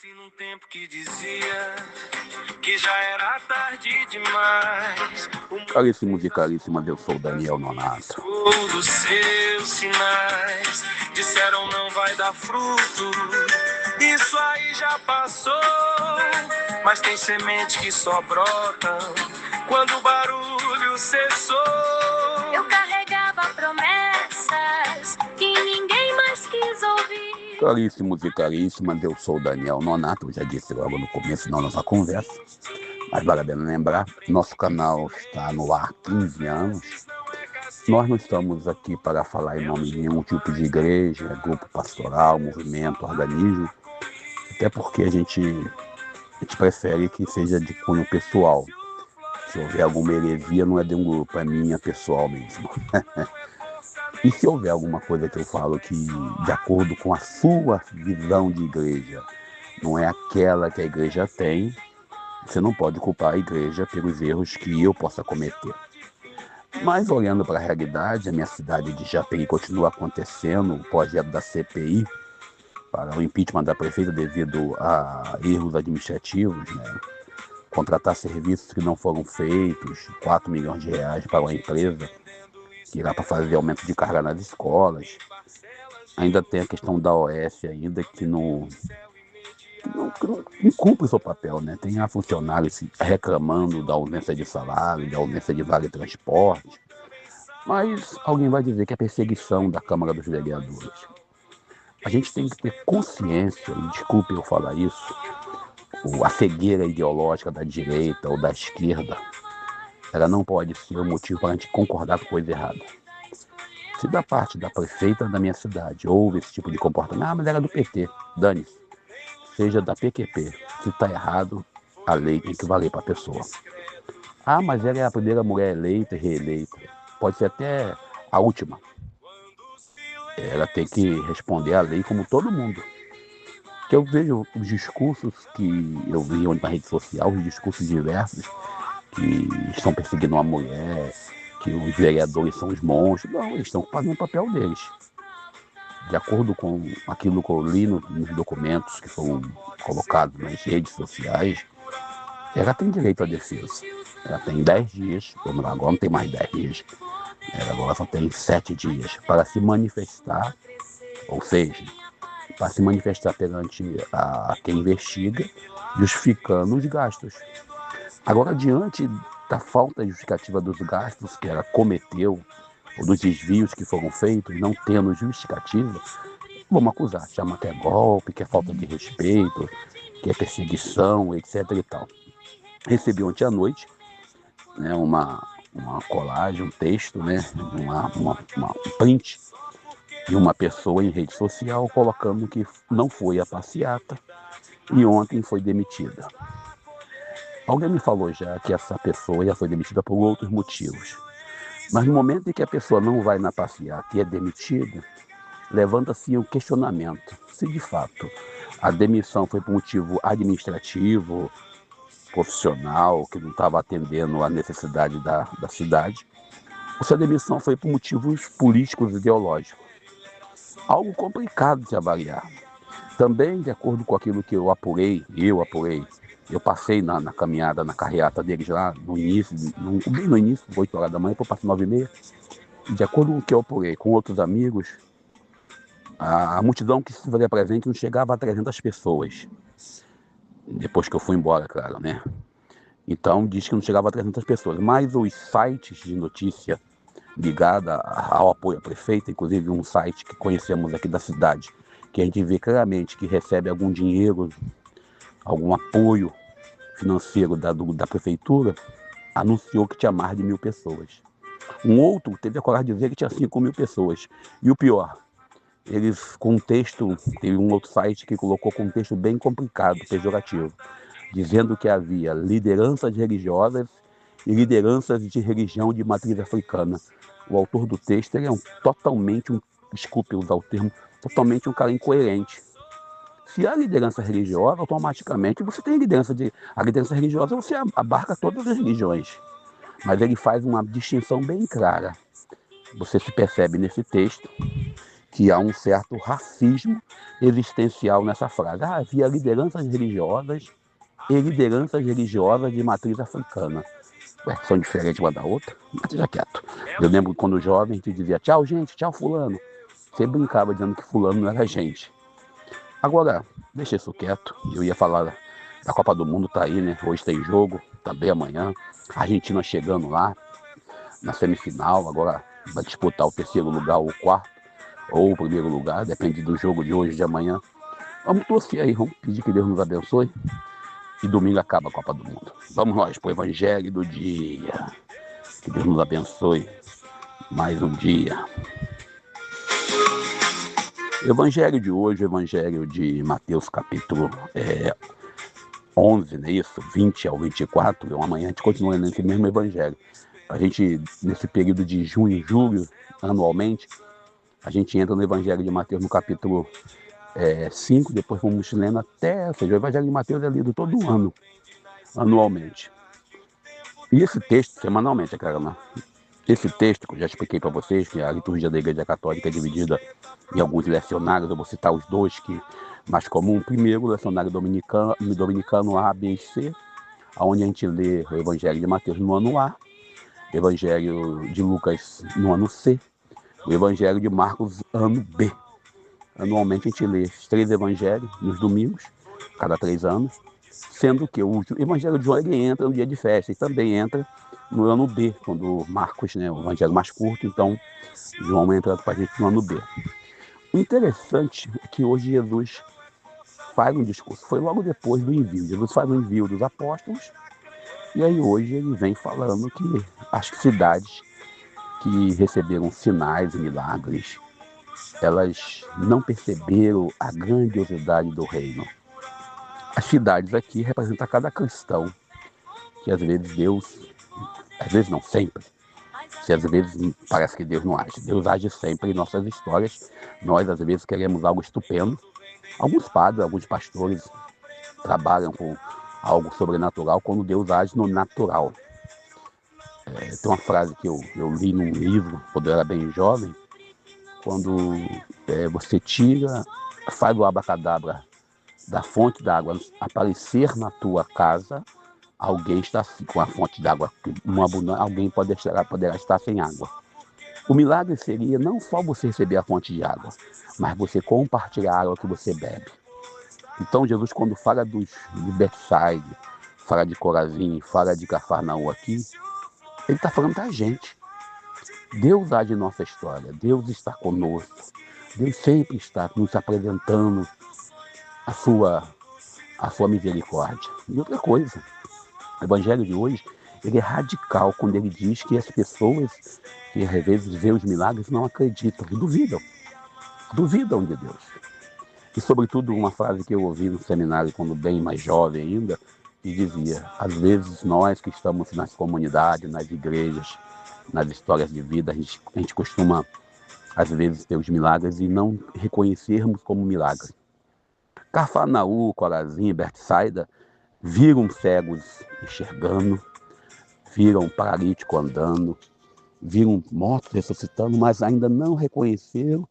Nasci num tempo que dizia que já era tarde demais. Caríssimos e caríssimas, eu sou Daniel Nonato. Dos seus sinais disseram não vai dar fruto. Isso aí já passou, mas tem semente que só brota quando o barulho cessou. Eu carregava promessas que ninguém mais quis ouvir. Caríssimos e caríssimas, eu sou Daniel Nonato. Eu já disse logo no começo da nossa conversa, mas vale a pena lembrar, nosso canal está no ar há 15 anos. Nós não estamos aqui para falar em nome de nenhum tipo de igreja, grupo pastoral, movimento, organismo, até porque a gente prefere que seja de cunho pessoal. Se houver alguma heresia, não é de um grupo, é minha pessoal mesmo. E se houver alguma coisa que eu falo que, de acordo com a sua visão de igreja, não é aquela que a igreja tem, você não pode culpar a igreja pelos erros que eu possa cometer. Mas olhando para a realidade, a minha cidade de Japeri continua acontecendo o projeto da CPI para o impeachment da prefeita devido a erros administrativos, né? Contratar serviços que não foram feitos, 4 milhões de reais para uma empresa que irá para fazer aumento de carga nas escolas. Ainda tem a questão da OS ainda que não cumpre o seu papel, né? Tem a funcionários reclamando da ausência de salário, da ausência de vale transporte. Mas alguém vai dizer que é perseguição da Câmara dos Vereadores. A gente tem que ter consciência, e desculpe eu falar isso, a cegueira ideológica da direita ou da esquerda, ela não pode ser um motivo para a gente concordar com coisa errada. Se da parte da prefeita da minha cidade houve esse tipo de comportamento, mas era do PT, dane-se, seja da PQP, se está errado, a lei tem que valer para a pessoa. Mas ela é a primeira mulher eleita e reeleita, pode ser até a última. Ela tem que responder à lei como todo mundo. Que eu vejo os discursos que eu vi na rede social, os discursos diversos, que estão perseguindo uma mulher, que os vereadores são os monstros. Não, eles estão fazendo o papel deles. De acordo com aquilo que eu li nos documentos que foram colocados nas redes sociais, ela tem direito à defesa. Ela tem 10 dias, agora não tem mais 10 dias, ela agora só tem 7 dias para se manifestar, ou seja, para se manifestar perante a quem investiga, justificando os gastos. Agora, diante da falta justificativa dos gastos que ela cometeu, ou dos desvios que foram feitos, não tendo justificativa, vamos acusar, chama que é golpe, que é falta de respeito, que é perseguição, etc. e tal. Recebi ontem à noite, né, uma colagem, um texto, né, um print de uma pessoa em rede social colocando que não foi a passeata e ontem foi demitida. Alguém me falou já que essa pessoa já foi demitida por outros motivos. Mas no momento em que a pessoa não vai na passeata e é demitida, levanta-se o questionamento se de fato a demissão foi por motivo administrativo, profissional, que não estava atendendo à necessidade da cidade, ou se a demissão foi por motivos políticos e ideológicos. Algo complicado de avaliar. Também, de acordo com aquilo que eu apurei, eu passei na caminhada, na carreata deles lá, bem no início, 8 horas da manhã, depois passei 9h30. De acordo com o que eu apurei com outros amigos, a multidão que se fazia presente não chegava a 300 pessoas. Depois que eu fui embora, claro, né? Então, diz que não chegava a 300 pessoas. Mas os sites de notícia ligados ao apoio à prefeita, inclusive um site que conhecemos aqui da cidade, que a gente vê claramente que recebe algum dinheiro, algum apoio financeiro da prefeitura, anunciou que tinha mais de 1.000 pessoas. Um outro teve a coragem de dizer que tinha 5.000 pessoas. E o pior, eles com um texto, teve um outro site que colocou com um texto bem complicado, pejorativo, dizendo que havia lideranças religiosas e lideranças de religião de matriz africana. O autor do texto ele é desculpe usar o termo, totalmente um cara incoerente. Se há liderança religiosa, automaticamente você tem a liderança religiosa você abarca todas as religiões. Mas ele faz uma distinção bem clara. Você se percebe nesse texto que há um certo racismo existencial nessa frase. Havia lideranças religiosas e lideranças religiosas de matriz africana. Ué, são diferentes uma da outra? Mas deixa quieto. Eu lembro quando jovem, a gente dizia tchau, gente, tchau, fulano. Você brincava dizendo que fulano não era gente. Agora, deixa isso quieto. Eu ia falar da Copa do Mundo, tá aí, né? Hoje tem jogo, também amanhã. A Argentina chegando lá na semifinal, agora vai disputar o terceiro lugar ou o quarto, ou o primeiro lugar, depende do jogo de hoje e de amanhã. Vamos torcer aí, vamos pedir que Deus nos abençoe. E domingo acaba a Copa do Mundo. Vamos nós pro Evangelho do dia. Que Deus nos abençoe mais um dia. Evangelho de hoje, o Evangelho de Mateus capítulo 11, não é isso? 20 ao 24. Amanhã a gente continua nesse mesmo Evangelho. A gente, nesse período de junho e julho, anualmente, a gente entra no Evangelho de Mateus no capítulo 5, depois vamos lendo até, ou seja, o Evangelho de Mateus é lido todo ano, anualmente. E esse texto, semanalmente, né? Esse texto, que eu já expliquei para vocês, que a liturgia da Igreja Católica é dividida em alguns lecionários, eu vou citar os dois que mais comum. O primeiro, o lecionário dominicano A, B e C, onde a gente lê o Evangelho de Mateus no ano A, o Evangelho de Lucas no ano C, o Evangelho de Marcos ano B. Anualmente a gente lê esses 3 evangelhos nos domingos, cada 3 anos, sendo que o Evangelho de João ele entra no dia de festa e também entra no ano B, quando Marcos, né, o evangelho mais curto, então João entra para a gente no ano B. O interessante é que hoje Jesus faz um discurso, foi logo depois do envio. Jesus faz o envio dos apóstolos e aí hoje ele vem falando que as cidades que receberam sinais e milagres, elas não perceberam a grandiosidade do reino. As cidades aqui representam cada cristão, que às vezes Deus, às vezes não, sempre, se às vezes parece que Deus não age. Deus age sempre em nossas histórias. Nós às vezes queremos algo estupendo. Alguns padres, alguns pastores trabalham com algo sobrenatural quando Deus age no natural. Tem uma frase que eu li num livro, quando eu era bem jovem, quando você faz o abacadabra da fonte d'água aparecer na tua casa, alguém está com a fonte d'água, alguém poderá estar sem água. O milagre seria não só você receber a fonte de água, mas você compartilhar a água que você bebe. Então Jesus, quando fala de Betsaida, fala de Corazim, fala de Cafarnaum aqui, ele está falando da gente. Deus age em nossa história, Deus está conosco, Deus sempre está nos apresentando a sua misericórdia. E outra coisa, o Evangelho de hoje, ele é radical quando ele diz que as pessoas que às vezes vê os milagres não acreditam, duvidam de Deus. E sobretudo uma frase que eu ouvi no seminário quando bem mais jovem ainda, que dizia, às vezes nós que estamos nas comunidades, nas igrejas, nas histórias de vida, a gente costuma às vezes ter os milagres e não reconhecermos como milagre. Cafarnaum, Corazim, Betsaida viram cegos enxergando, viram paralítico andando, viram mortos ressuscitando, mas ainda não reconheceram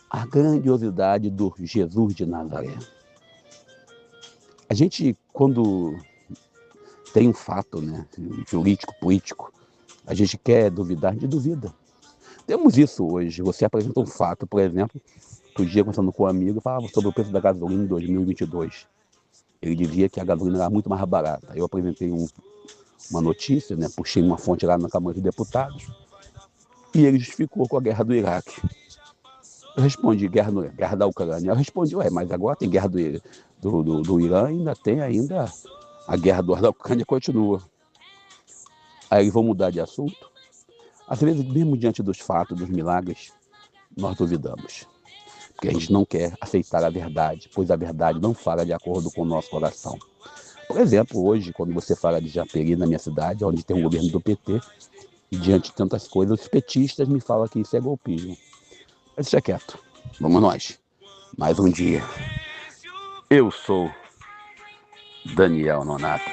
a grandiosidade do Jesus de Nazaré. A gente, quando tem um fato, né, jurídico, político, a gente quer duvidar, a gente duvida. Temos isso hoje. Você apresenta um fato, por exemplo, outro dia, conversando com um amigo, falava sobre o preço da gasolina em 2022. Ele dizia que a gasolina era muito mais barata. Eu apresentei uma notícia, né, puxei uma fonte lá na Câmara de Deputados, e ele justificou com a guerra do Iraque. Eu respondi, guerra da Ucrânia. Eu respondi, mas agora tem guerra do Irã, ainda tem a guerra da Ucrânia continua. Aí eles vão mudar de assunto. Às vezes, mesmo diante dos fatos, dos milagres, nós duvidamos. Porque a gente não quer aceitar a verdade, pois a verdade não fala de acordo com o nosso coração. Por exemplo, hoje, quando você fala de Japeri, na minha cidade, onde tem um governo do PT, e diante de tantas coisas, os petistas me falam que isso é golpismo. Mas deixa quieto. Vamos nós. Mais um dia. Eu sou Daniel Nonato.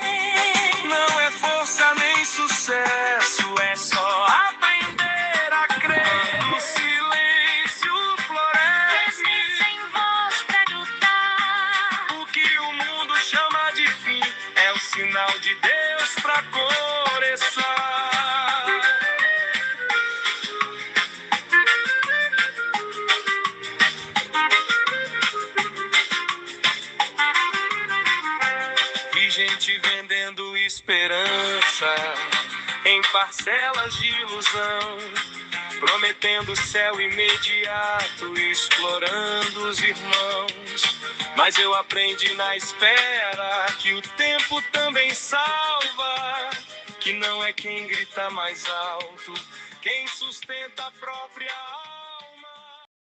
Não é força nem sucesso, é só aprender a crer. No silêncio floresce. sinal de Deus pra começar. Vi gente vendendo esperança em parcelas de ilusão, prometendo céu imediato, explorando os irmãos. Mas eu aprendi na espera que o tempo também salva, que não é quem grita mais alto, quem sustenta a própria alma.